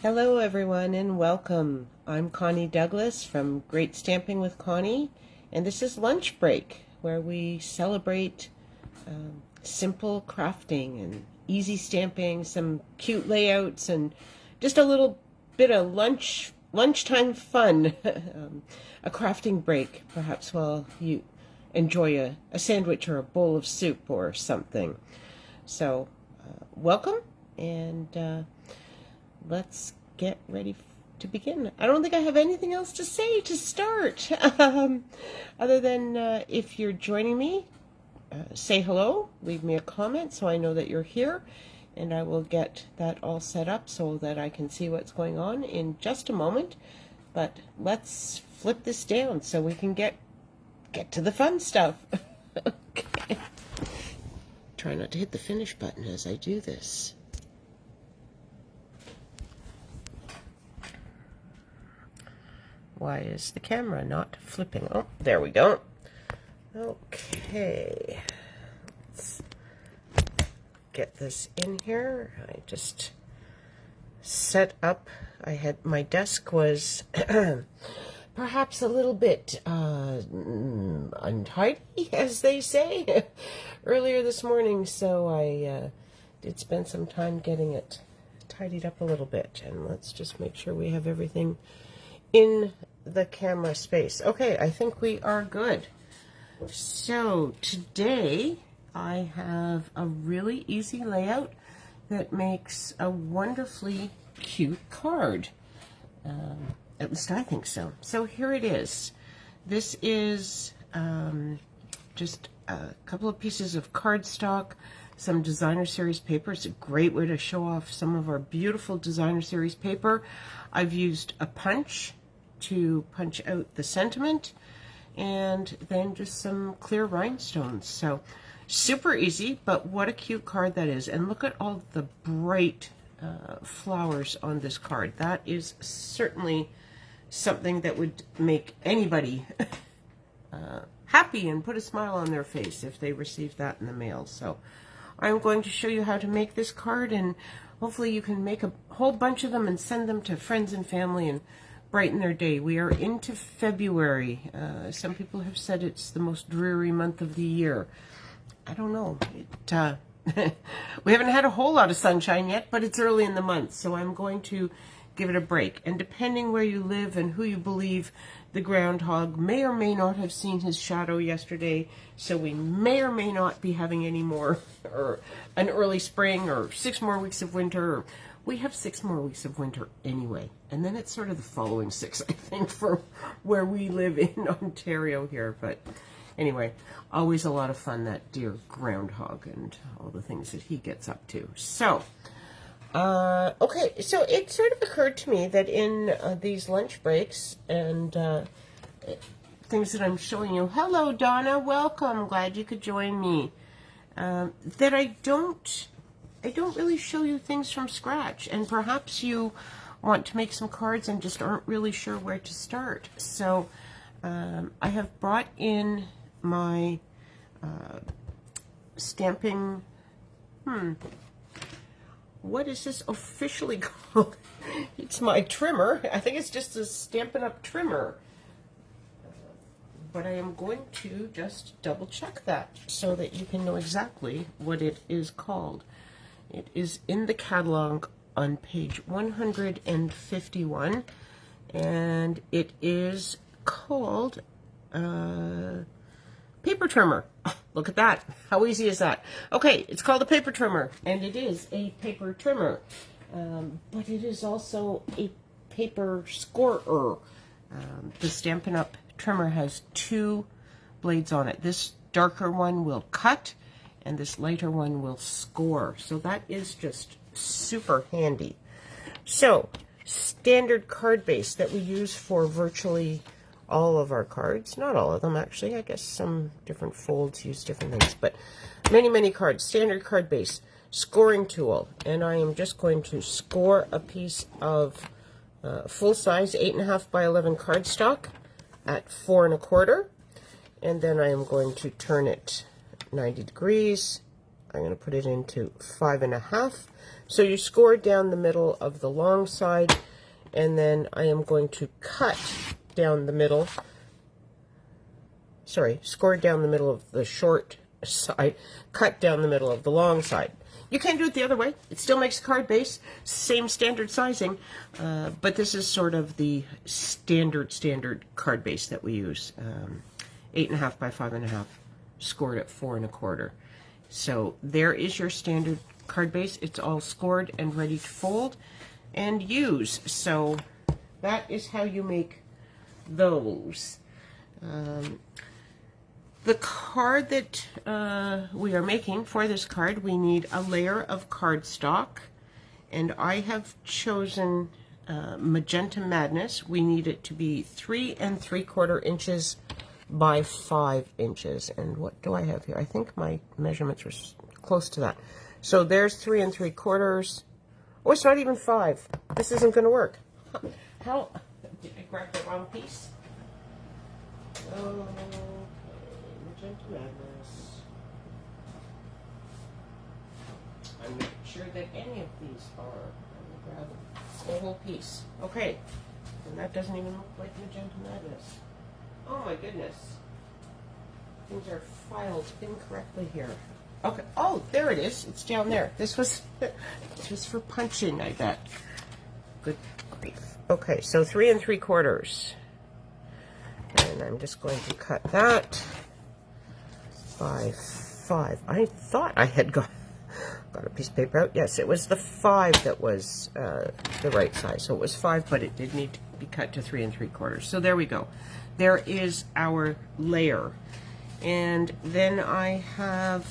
Hello everyone and welcome. I'm Connie Douglas from Great Stamping with Connie, and this is Lunch Break, where we celebrate simple crafting and easy stamping, some cute layouts, and just a little bit of lunchtime fun, a crafting break, perhaps while you enjoy a sandwich or a bowl of soup or something. So welcome, and let's get ready to begin. I don't think I have anything else to say to start, other than if you're joining me, say hello, leave me a comment so I know that you're here, and I will get that all set up so that I can see what's going on in just a moment. But let's flip this down so we can get to the fun stuff. Okay. Try not to hit the finish button as I do this. Why is the camera not flipping? Oh, there we go. Okay. Let's get this in here. I just set up. My desk was perhaps a little bit untidy, as they say, earlier this morning. So I did spend some time getting it tidied up a little bit. And let's just make sure we have everything in the camera space. Okay, I think we are good. So today I have a really easy layout that makes a wonderfully cute card. At least I think so. So here it is. This is just a couple of pieces of cardstock, some designer series paper. It's a great way to show off some of our beautiful designer series paper. I've used a punch to punch out the sentiment, and then just some clear rhinestones. So super easy, but what a cute card that is. And look at all the bright flowers on this card. That is certainly something that would make anybody happy and put a smile on their face if they received that in the mail. So I'm going to show you how to make this card, and hopefully you can make a whole bunch of them and send them to friends and family and brighten their day. We are into February. Some people have said it's the most dreary month of the year. I don't know. We haven't had a whole lot of sunshine yet, but it's early in the month, so I'm going to give it a break. And depending where you live and who you believe, the groundhog may or may not have seen his shadow yesterday, so we may or may not be having any more, or an early spring, or 6 more weeks of winter. We have 6 more weeks of winter anyway, and then it's sort of the following 6, I think, for where we live in Ontario here. But anyway, always a lot of fun, that dear groundhog and all the things that he gets up to. So, okay, so it sort of occurred to me that in these lunch breaks and things that I'm showing you, hello Donna, welcome, glad you could join me, that I don't really show you things from scratch, and perhaps you want to make some cards and just aren't really sure where to start. So I have brought in my stamping, what is this officially called? It's my trimmer. I think it's just a Stampin' Up! Trimmer. But I am going to just double check that so that you can know exactly what it is called. It is in the catalog on page 151, and it is called paper trimmer. Oh, look at that. How easy is that? Okay, it's called a paper trimmer, and it is a paper trimmer, but it is also a paper scorer. The Stampin' Up! Trimmer has 2 blades on it. This darker one will cut, and this lighter one will score. So that is just super handy. So, standard card base that we use for virtually all of our cards. Not all of them, actually. I guess some different folds use different things, but many cards. Standard card base. Scoring tool. And I am just going to score a piece of full size 8.5 by 11 cardstock at 4 1/4. And then I am going to turn it 90 degrees I'm going to put it into 5.5. So you score down the middle of the long side, and then I am going to cut down the middle. Sorry, score down the middle of the short side, cut down the middle of the long side. You can do it the other way. It still makes a card base, same standard sizing, but this is sort of the standard card base that we use. 8.5 by 5.5, scored at 4 1/4. So there is your standard card base. It's all scored and ready to fold and use. So that is how you make those. The card that we are making for this card, we need a layer of cardstock, and I have chosen Magenta Madness. We need it to be 3 3/4 inches by 5 inches. And what do I have here? I think my measurements were close to that. So there's 3 3/4. Oh, it's not even 5. This isn't going to work. How? Did I grab the wrong piece? Oh, Magenta Madness. I'm not sure that any of these are. I'm going to grab the whole piece. Okay. And that doesn't even look like Magenta Madness. Oh my goodness. Things are filed incorrectly here. Okay. Oh, there it is. It's down there. This was for punching, I bet. Good grief. Okay, so 3 3/4. And I'm just going to cut that by 5. I thought I had got a piece of paper out. Yes, it was the 5 that was the right size. So it was 5, but it did need to be cut to 3 3/4. So there we go. There is our layer. And then I have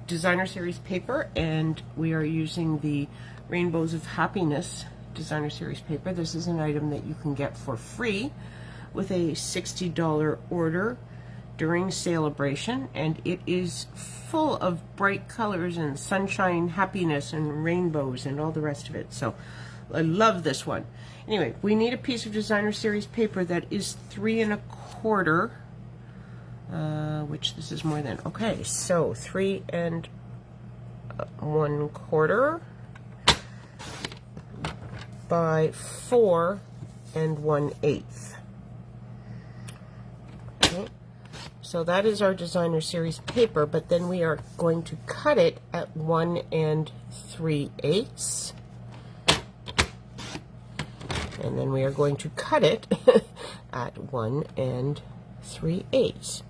designer series paper, and we are using the Rainbows of Happiness designer series paper. This is an item that you can get for free with a $60 order during Celebration, and it is full of bright colors and sunshine, happiness, and rainbows and all the rest of it. So I love this one. Anyway, we need a piece of designer series paper that is 3 1/4, which this is more than. Okay, so 3 1/4 by 4 1/8. Okay, so that is our designer series paper, but then we are going to cut it at 1 3/8. And then we are going to cut it at 1 3/8.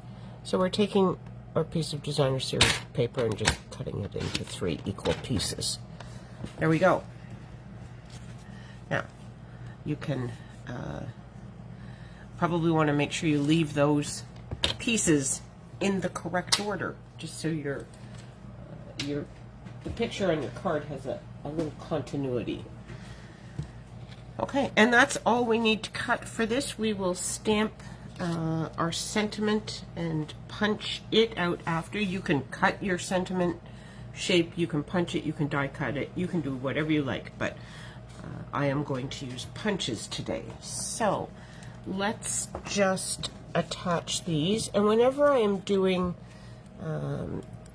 So we're taking our piece of designer series paper and just cutting it into 3 equal pieces. There we go. Now, you can probably want to make sure you leave those pieces in the correct order, just so the picture on your card has a little continuity. Okay, and that's all we need to cut for this. We will stamp our sentiment and punch it out after. You can cut your sentiment shape, you can punch it, you can die cut it, you can do whatever you like, but I am going to use punches today. So let's just attach these, and whenever I am doing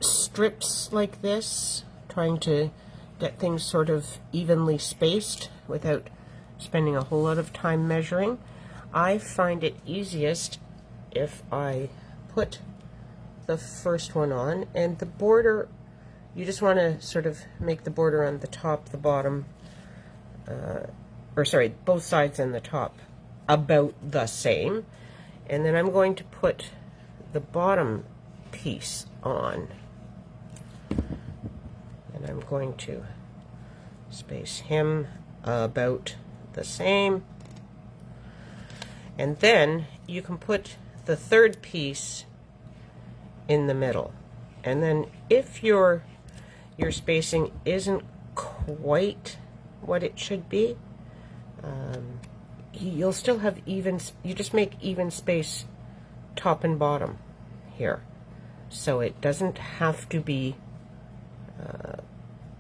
strips like this, trying to get things sort of evenly spaced without spending a whole lot of time measuring, I find it easiest if I put the first one on, and the border, you just want to sort of make the border on the top, the bottom, or sorry, both sides and the top about the same. And then I'm going to put the bottom piece on, and I'm going to space him about the same. And then you can put the third piece in the middle. And then if your spacing isn't quite what it should be, you'll still have even, you just make even space top and bottom here. So it doesn't have to be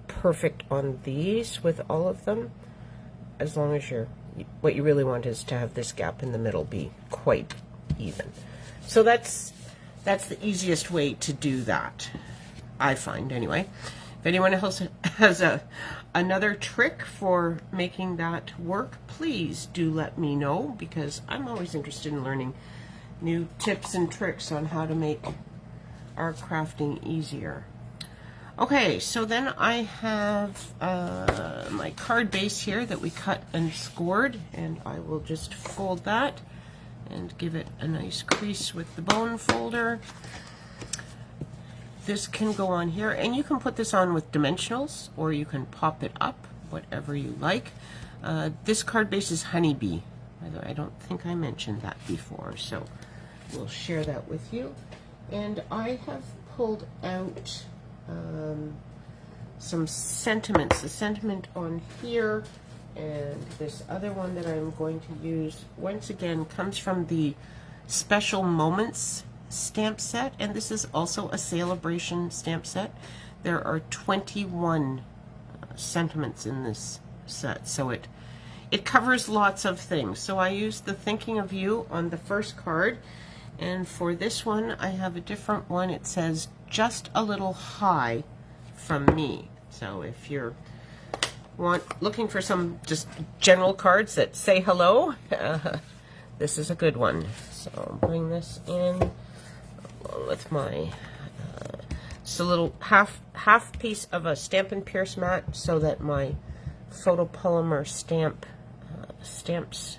perfect on these with all of them, as long as what you really want is to have this gap in the middle be quite even. So that's the easiest way to do that. I find anyway. If anyone else has another trick for making that work, please do let me know, because I'm always interested in learning new tips and tricks on how to make our crafting easier. Okay, so then I have my card base here that we cut and scored, and I will just fold that and give it a nice crease with the bone folder. This can go on here, and you can put this on with dimensionals, or you can pop it up, whatever you like. This card base is honeybee. I don't think I mentioned that before, so we'll share that with you. And I have pulled out some sentiments. The sentiment on here and this other one that I'm going to use, once again, comes from the Special Moments stamp set, and this is also a Celebration stamp set. There are 21 sentiments in this set, so it covers lots of things. So I used the Thinking of You on the first card, and for this one I have a different one. It says, "Just a little high from me." So if you're looking for some just general cards that say hello, this is a good one. So I'll bring this in with my just a little half piece of a Stampin' Pierce mat, so that my photopolymer stamp stamps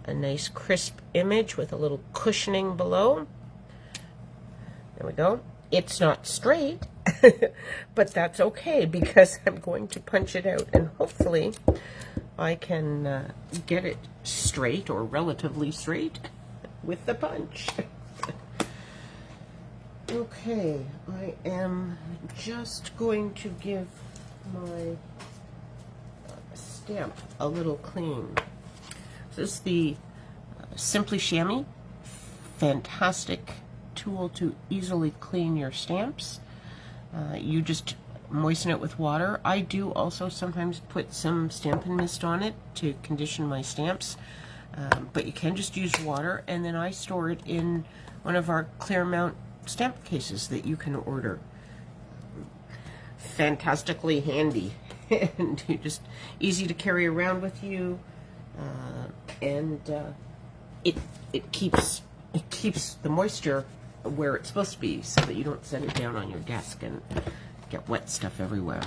a nice crisp image with a little cushioning below. There we go. It's not straight, but that's okay, because I'm going to punch it out, and hopefully I can get it straight, or relatively straight, with the punch. Okay, I am just going to give my stamp a little clean. This is the Simply Chamois. Fantastic tool to easily clean your stamps. You just moisten it with water. I do also sometimes put some Stampin' Mist on it to condition my stamps, but you can just use water, and then I store it in one of our clear mount stamp cases that you can order. Fantastically handy, and just easy to carry around with you, and it keeps the moisture where it's supposed to be, so that you don't set it down on your desk and get wet stuff everywhere.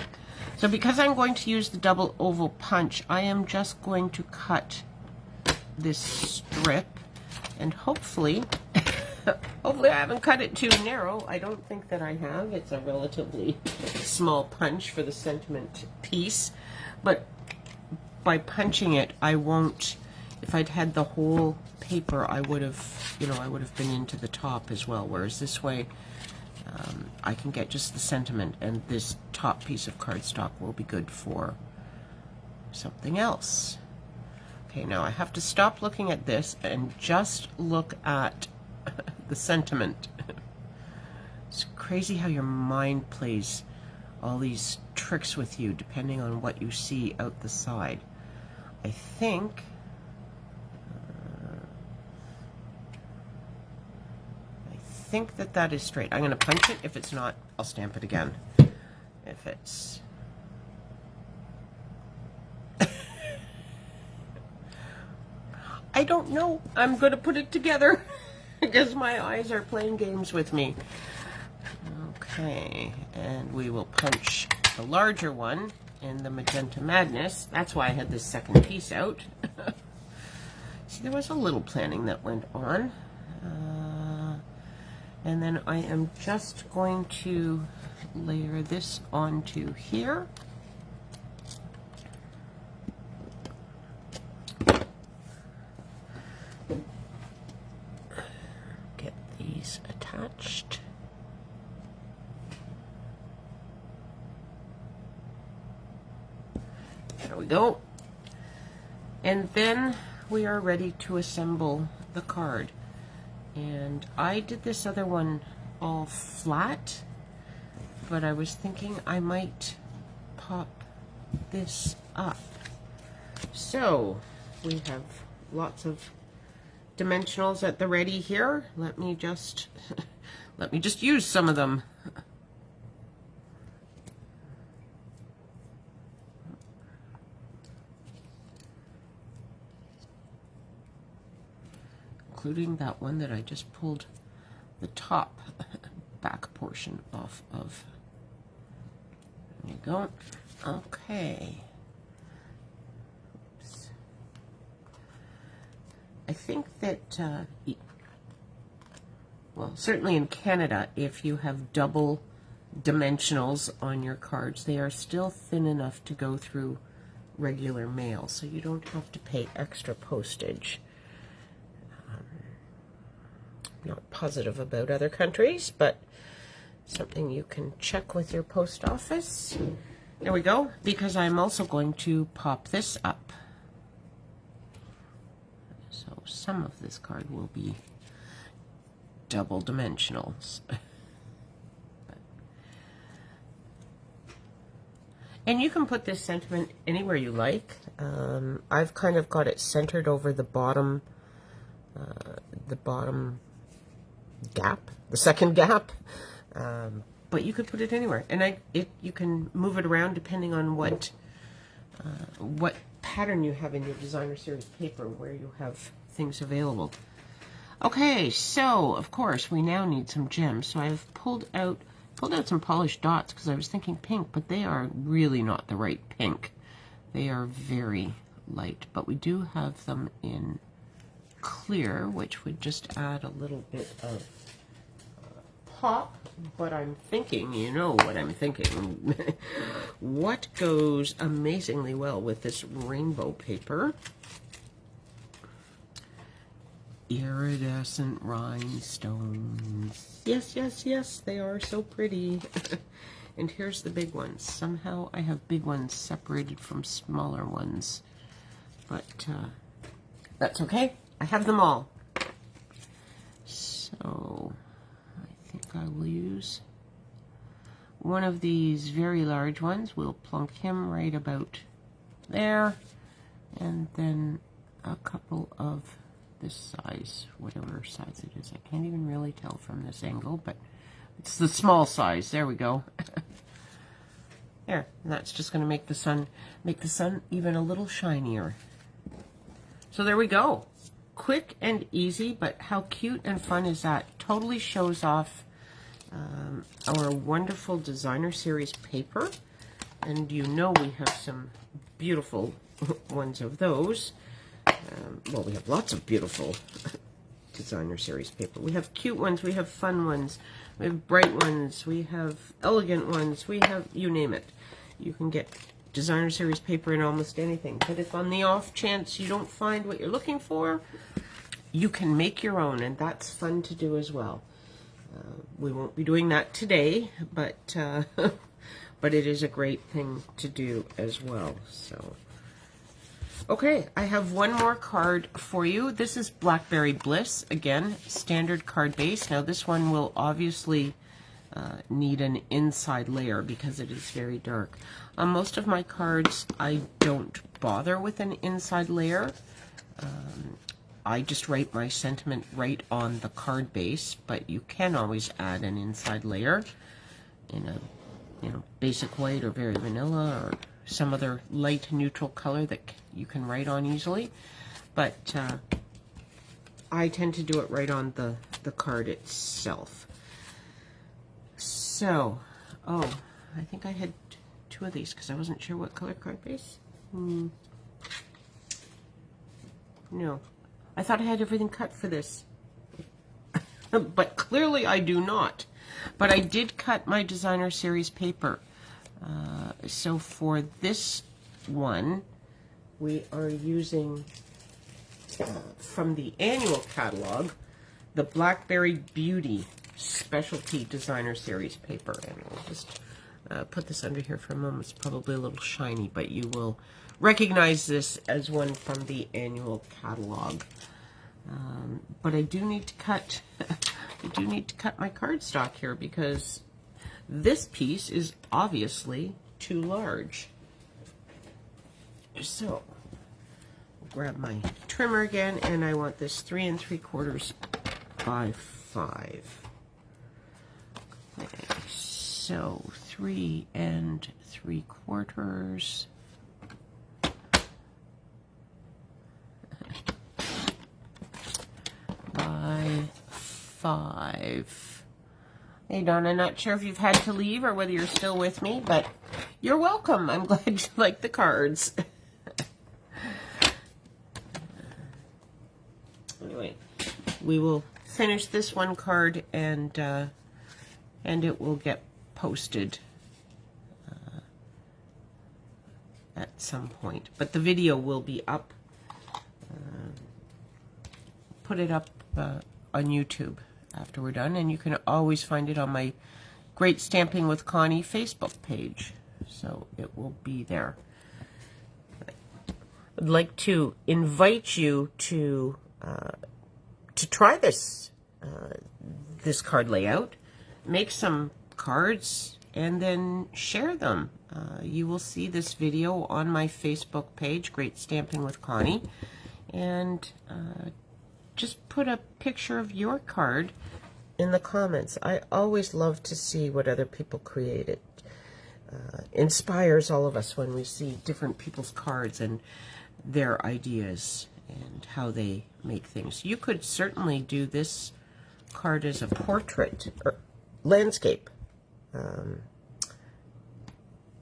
So because I'm going to use the double oval punch, I am just going to cut this strip, and hopefully hopefully I haven't cut it too narrow. I don't think that I have. It's a relatively small punch for the sentiment piece, but by punching it, I won't, if I'd had the whole paper, I would have, I would have been into the top as well, whereas this way I can get just the sentiment, and this top piece of cardstock will be good for something else. Okay, now I have to stop looking at this and just look at the sentiment. It's crazy how your mind plays all these tricks with you depending on what you see out the side. I think that is straight. I'm going to punch it. If it's not, I'll stamp it again. If it's I don't know. I'm going to put it together because my eyes are playing games with me. Okay, and we will punch the larger one in the Magenta Madness. That's why I had this second piece out. See, there was a little planning that went on. And then I am just going to layer this onto here. Get these attached. There we go. And then we are ready to assemble the card. And I did this other one all flat, but I was thinking I might pop this up. So we have lots of dimensionals at the ready here. Let me just use some of them. including that one that I just pulled the top back portion off of. There you go. Okay. Oops. I think that, well, certainly in Canada, if you have double dimensionals on your cards, they are still thin enough to go through regular mail, so you don't have to pay extra postage. Not positive about other countries, but something you can check with your post office. There we go, because I'm also going to pop this up. So some of this card will be double dimensionals. And you can put this sentiment anywhere you like. I've kind of got it centered over the bottom gap, the second gap. But you could put it anywhere, and you can move it around depending on what pattern you have in your designer series paper, where you have things available. Okay, so of course we now need some gems. So I've pulled out some polished dots because I was thinking pink, but they are really not the right pink. They are very light, but we do have them in clear, which would just add a little bit of pop. But I'm thinking, you know what I'm thinking, what goes amazingly well with this rainbow paper? Iridescent rhinestones. Yes, yes, yes, they are so pretty. And here's the big ones. Somehow I have big ones separated from smaller ones. But that's okay. I have them all. So I think I will use one of these very large ones. We'll plunk him right about there. And then a couple of this size, whatever size it is. I can't even really tell from this angle, but it's the small size. There we go. There, and that's just going to make the sun even a little shinier. So there we go. Quick and easy, but how cute and fun is that? Totally shows off our wonderful designer series paper, and you know we have some beautiful ones of those. Well, we have lots of beautiful designer series paper. We have cute ones, we have fun ones, we have bright ones, we have elegant ones, we have, you name it. You can get designer series paper in almost anything. But if on the off chance you don't find what you're looking for, you can make your own, and that's fun to do as well. We won't be doing that today, but but it is a great thing to do as well. So. Okay, I have one more card for you. This is Blackberry Bliss, again, standard card base. Now this one will obviously need an inside layer because it is very dark. On most of my cards, I don't bother with an inside layer. I just write my sentiment right on the card base, but you can always add an inside layer in a basic white or very vanilla or some other light neutral color that you can write on easily, but I tend to do it right on the card itself. So, oh, I think I had two of these because I wasn't sure what color card base. No, I thought I had everything cut for this, but clearly I do not. But I did cut my designer series paper. So for this one, we are using from the annual catalog, the Blackberry Beauty Specialty Designer Series paper. And we'll just put this under here for a moment. It's probably a little shiny, but you will recognize this as one from the annual catalog. But I do need to cut my cardstock here because this piece is obviously too large. So, I'll grab my trimmer again, and I want this 3 3/4 by 5. Okay, so 3 3/4. 5. Hey, Donna, not sure if you've had to leave or whether you're still with me, but you're welcome. I'm glad you like the cards. Anyway, we will finish this one card and it will get posted at some point. But the video will be up. Put it up on YouTube after we're done, and you can always find it on my Great Stamping with Connie Facebook page. So it will be there. I'd like to invite you to try this this card layout, make some cards, and then share them. You will see this video on my Facebook page, Great Stamping with Connie, and just put a picture of your card in the comments. I always love to see what other people create. It inspires all of us when we see different people's cards and their ideas and how they make things. You could certainly do this card as a portrait or landscape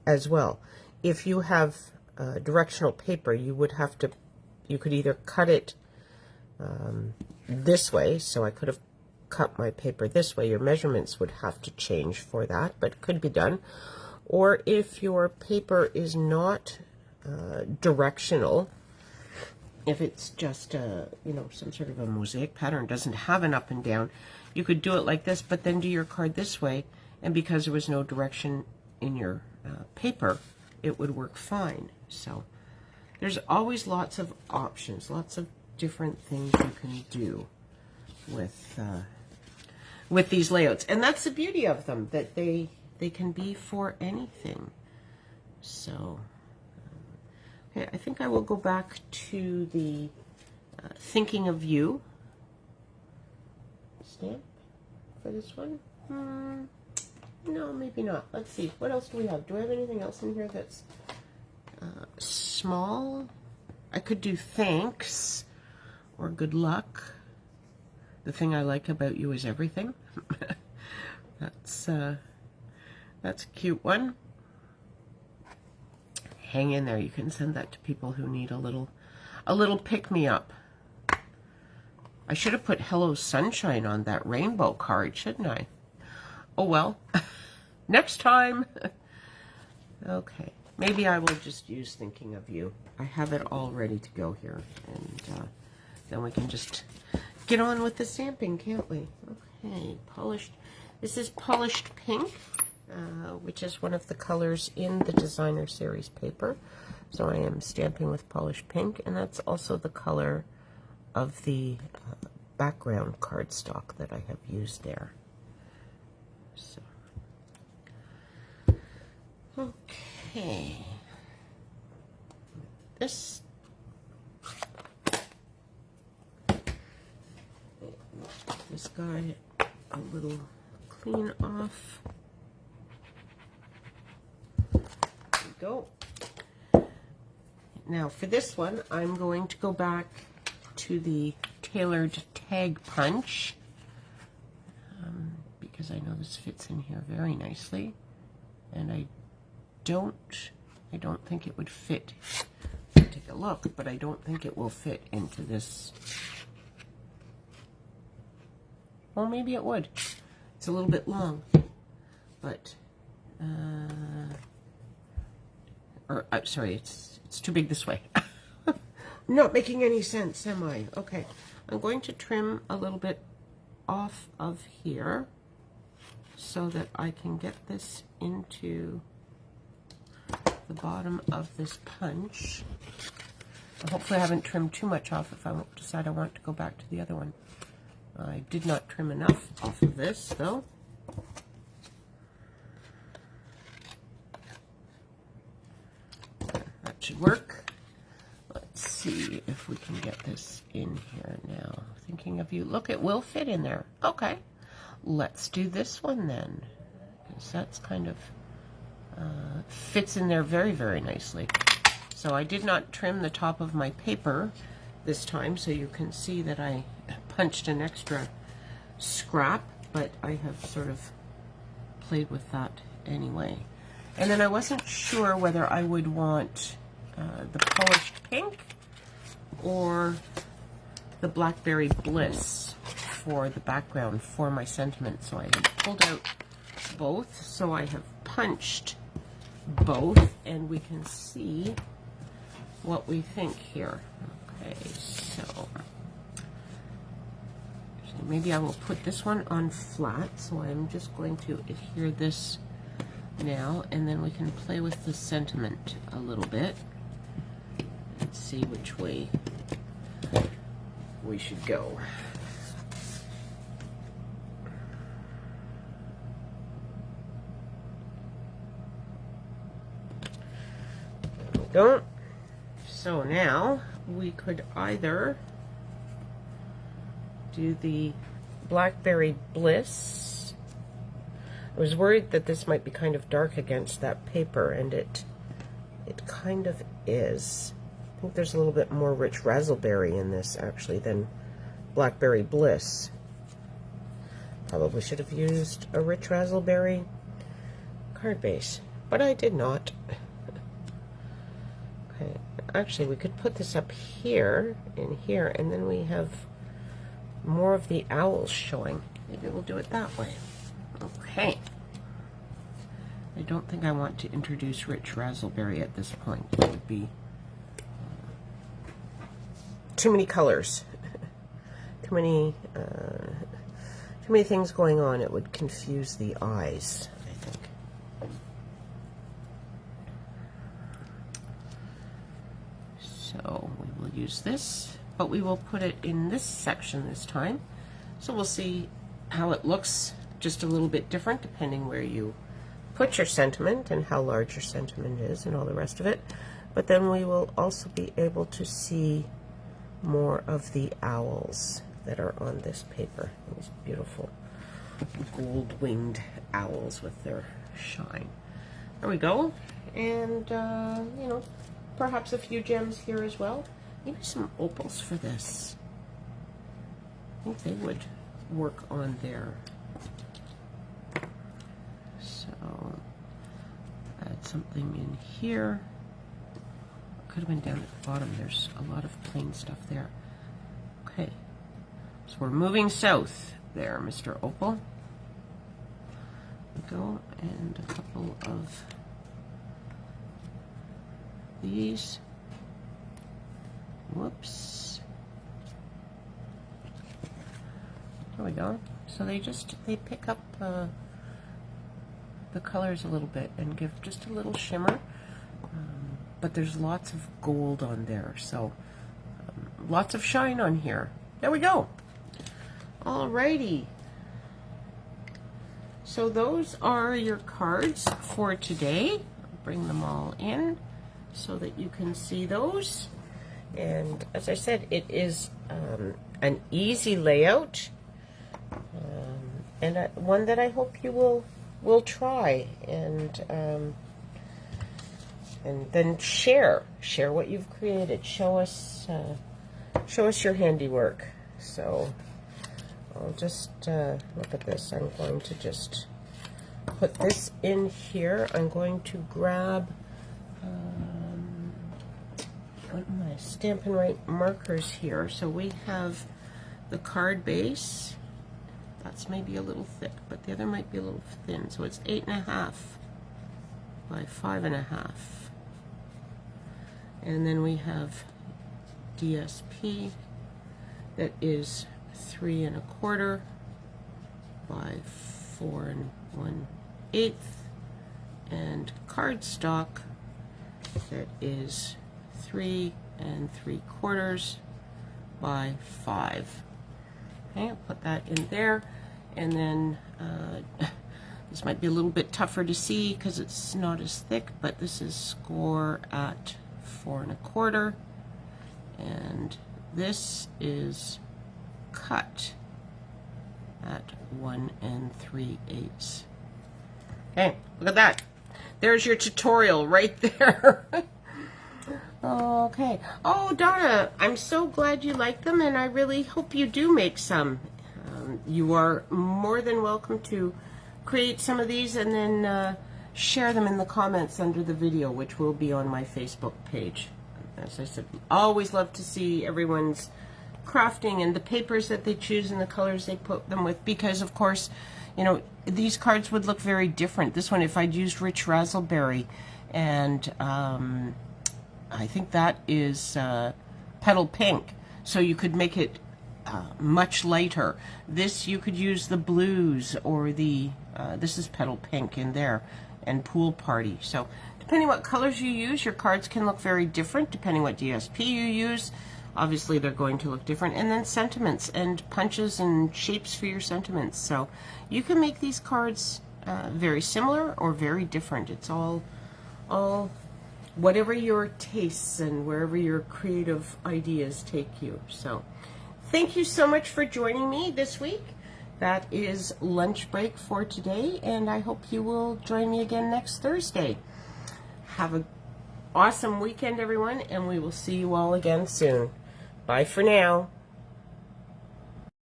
as well. If you have directional paper, you could either cut it this way, so I could have cut my paper this way. Your measurements would have to change for that, but it could be done. Or if your paper is not directional, if it's just some sort of a mosaic pattern, doesn't have an up and down, you could do it like this, but then do your card this way, and because there was no direction in your paper, it would work fine. So there's always lots of options, lots of different things you can do with these layouts, and that's the beauty of them, that they can be for anything. So okay, I think I will go back to the Thinking of You stamp for this one. No, maybe not. Let's see, what else do we have? Do I have anything else in here that's small? I could do thanks or good luck. The thing I like about you is everything. That's a cute one. Hang in there. You can send that to people who need a little pick-me-up. I should have put Hello Sunshine on that rainbow card, shouldn't I? Oh well. Next time. Okay. Maybe I will just use Thinking of You. I have it all ready to go here, and then we can just get on with the stamping, can't we? Okay, polished. This is Polished Pink, which is one of the colors in the Designer Series paper. So I am stamping with Polished Pink, and that's also the color of the background cardstock that I have used there. So, okay. This guy a little clean off. There we go. Now for this one, I'm going to go back to the tailored tag punch because I know this fits in here very nicely, and I don't think it would fit. Take a look, but I don't think it will fit into this. Well, maybe it would. It's a little bit long, but sorry, it's too big this way. Not making any sense, am I? Okay, I'm going to trim a little bit off of here so that I can get this into the bottom of this punch. Hopefully I haven't trimmed too much off if I decide I want to go back to the other one. I did not trim enough off of this, though. That should work. Let's see if we can get this in here now. Thinking of You. Look, it will fit in there. Okay. Let's do this one then, because that's kind of fits in there very, very nicely. So I did not trim the top of my paper this time, so you can see that I punched an extra scrap, but I have sort of played with that anyway. And then I wasn't sure whether I would want the polished pink or the Blackberry Bliss for the background for my sentiment. So I have pulled out both. So I have punched both, and we can see what we think here. Okay, so maybe I will put this one on flat. So I'm just going to adhere this now, and then we can play with the sentiment a little bit and see which way we should go. There we go. So now we could either do the Blackberry Bliss. I was worried that this might be kind of dark against that paper, and it kind of is. I think there's a little bit more rich raspberry in this actually than Blackberry Bliss. Probably should have used a rich raspberry card base, but I did not. Okay, actually we could put this up here and here, and then we have more of the owls showing. Maybe we'll do it that way. Okay. I don't think I want to introduce rich raspberry at this point. It would be too many colors, too many things going on. It would confuse the eyes, I think. So we will use this, but we will put it in this section this time. So we'll see how it looks, just a little bit different depending where you put your sentiment and how large your sentiment is and all the rest of it. But then we will also be able to see more of the owls that are on this paper. These beautiful gold-winged owls with their shine. There we go. And, you know, perhaps a few gems here as well. Maybe some opals for this. I think they would work on there. So, add something in here. Could have been down at the bottom. There's a lot of plain stuff there. Okay, so we're moving south there, Mr. Opal. There we go, and a couple of these. Whoops. There we go. So they pick up the colors a little bit and give just a little shimmer. But there's lots of gold on there, so lots of shine on here. There we go. Alrighty. So those are your cards for today. I'll bring them all in so that you can see those. And as I said, it is an easy layout, and one that I hope you will try and then share what you've created. Show us your handiwork. So I'll just look at this. I'm going to just put this in here. I'm going to grab my Stampin' Right markers here. So we have the card base. That's maybe a little thick, but the other might be a little thin. So it's 8.5 by 5.5. And then we have DSP that is 3 1/4 by 4 1/8, and cardstock that is 3 3/4 by 5. Okay, I'll put that in there, and then this might be a little bit tougher to see because it's not as thick, but this is score at 4 1/4, and this is cut at 1 3/8. Okay, look at that. There's your tutorial right there. Okay. Oh, Donna, I'm so glad you like them, and I really hope you do make some. You are more than welcome to create some of these and then share them in the comments under the video, which will be on my Facebook page. As I said, always love to see everyone's crafting and the papers that they choose and the colors they put them with, because of course, you know, these cards would look very different. This one, if I'd used rich razzleberry, and I think that is petal pink, so you could make it much lighter. This, you could use the blues or the this is petal pink in there, and pool party. So depending what colors you use, your cards can look very different. Depending what DSP you use, obviously they're going to look different. And then sentiments and punches and shapes for your sentiments. So you can make these cards very similar or very different. It's all whatever your tastes and wherever your creative ideas take you. So thank you so much for joining me this week. That is lunch break for today, and I hope you will join me again next Thursday. Have an awesome weekend, everyone, and we will see you all again soon. Bye for now.